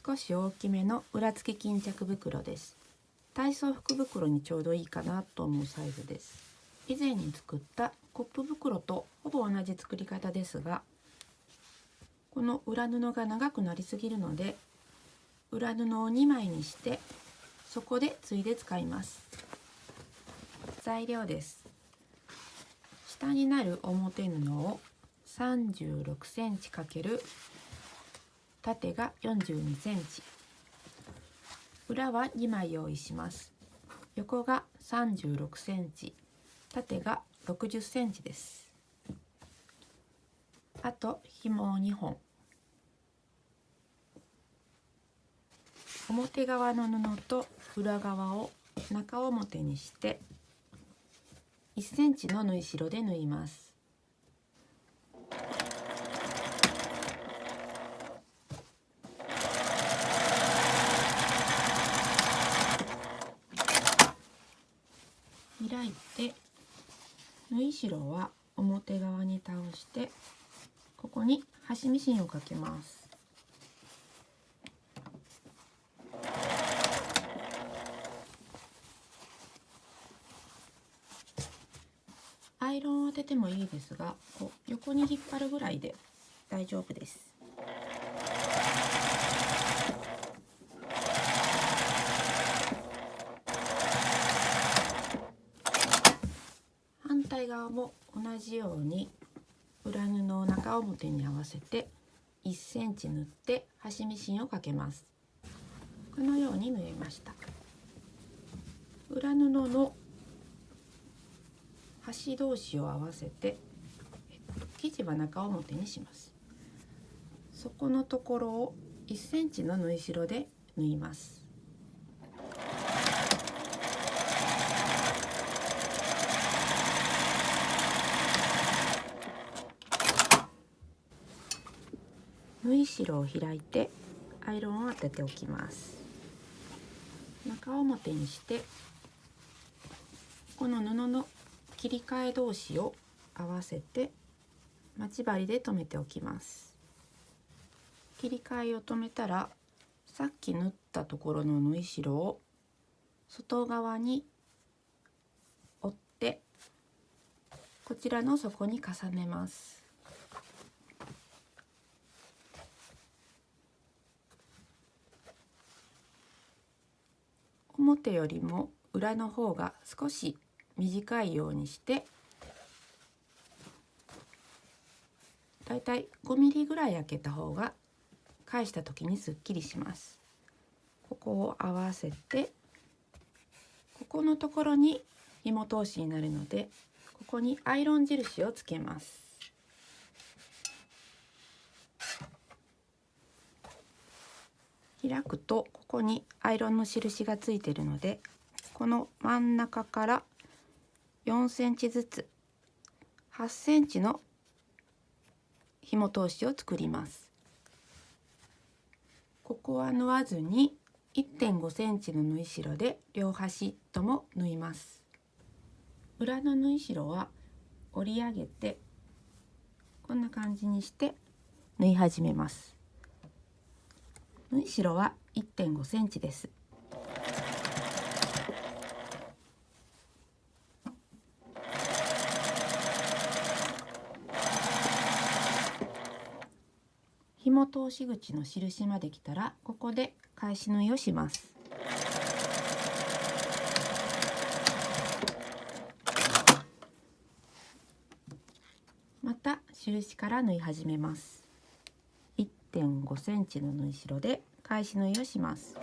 少し大きめの裏付き巾着袋です。体操服袋にちょうどいいかなと思うサイズです。以前に作ったコップ袋とほぼ同じ作り方ですが、この裏布が長くなりすぎるので、裏布を2枚にしてそこでついで使います。材料です。下になる表布を36センチ×縦が42センチ、裏は2枚用意します。横が36センチ、縦が60センチです。あと紐を2本、表側の布と裏側を中表にして1センチの縫い代で縫います。開いて縫い代は表側に倒して、ここに端ミシンをかけます。アイロンを当ててもいいですが、横に引っ張るぐらいで大丈夫です。反対側も同じように裏布を中表に合わせて1センチ縫って端ミシンをかけます。このように縫えました。裏布の端同士を合わせて、生地は中表にします。そこのところを1センチの縫い代で縫います。縫い代を開いてアイロンを当てておきます。中表にして、この布の切り替え同士を合わせて待ち針で留めておきます。切り替えを留めたら、さっき縫ったところの縫い代を外側に折ってこちらの底に重ねます。表よりも裏の方が少し短いようにして、だいたい5ミリぐらい開けた方が返した時にすっきりします。ここを合わせて、ここのところに紐通しになるので、ここにアイロン印をつけます。開くとここにアイロンの印がついているので、この真ん中から4センチずつ8センチの紐通しを作ります。ここは縫わずに 1.5 センチの縫い代で両端とも縫います。裏の縫い代は折り上げてこんな感じにして縫い始めます。縫い代は 1.5 センチです。紐通し口の印まで来たら、ここで返し縫いをします。また印から縫い始めます。 1.5 センチの縫い代で返し縫いをします。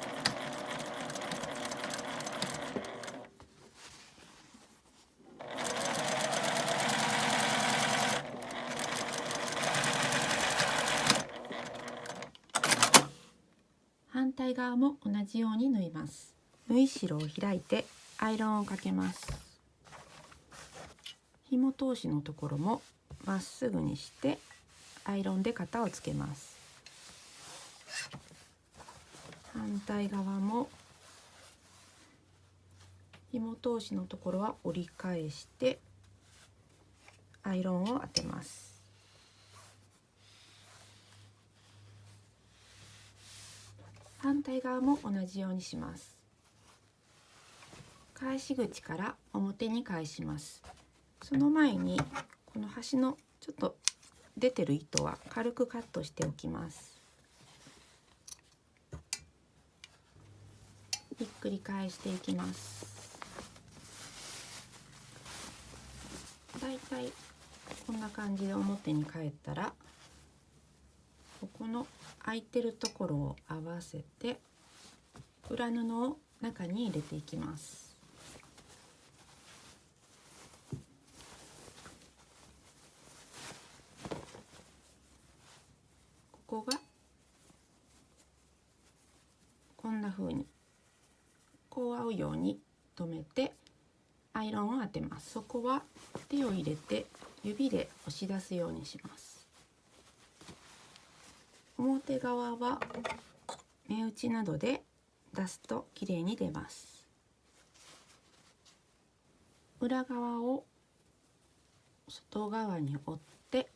反対側も同じように縫います。縫い代を開いてアイロンをかけます。紐通しのところもまっすぐにしてアイロンで型をつけます。反対側も紐通しのところは折り返してアイロンを当てます。反対側も同じようにします。返し口から表に返します。その前にこの端のちょっと出てる糸は軽くカットしておきます。ひっくり返していきます。だいたいこんな感じで表に返ったら、ここの空いてるところを合わせて裏布を中に入れていきます。ここがこんな風にこう合うように留めてアイロンを当てます。そこは手を入れて指で押し出すようにします。表側は目打ちなどで出すときれいに出ます。裏側を外側に折って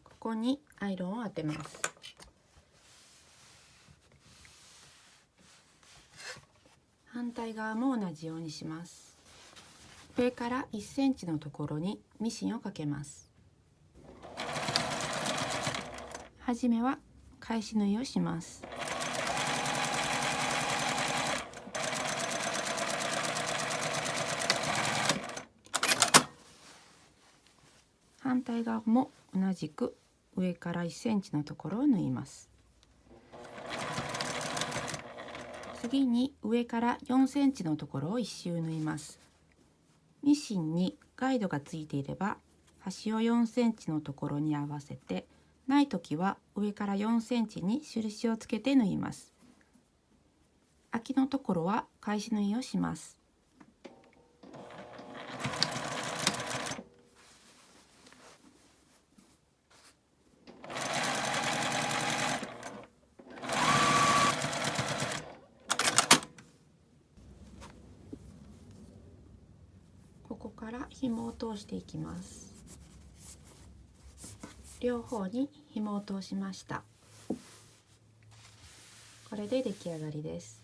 ここにアイロンを当てます。反対側も同じようにします。上から1センチのところにミシンをかけます。はじめは返し縫いをします。反対側も同じく上から1センチのところを縫います。次に上から4センチのところを1周縫います。ミシンにガイドがついていれば端を4センチのところに合わせて、ないときは上から4センチに印をつけて縫います。空きのところは返し縫いをします。ここから紐を通していきます。両方に紐を通しました。これで出来上がりです。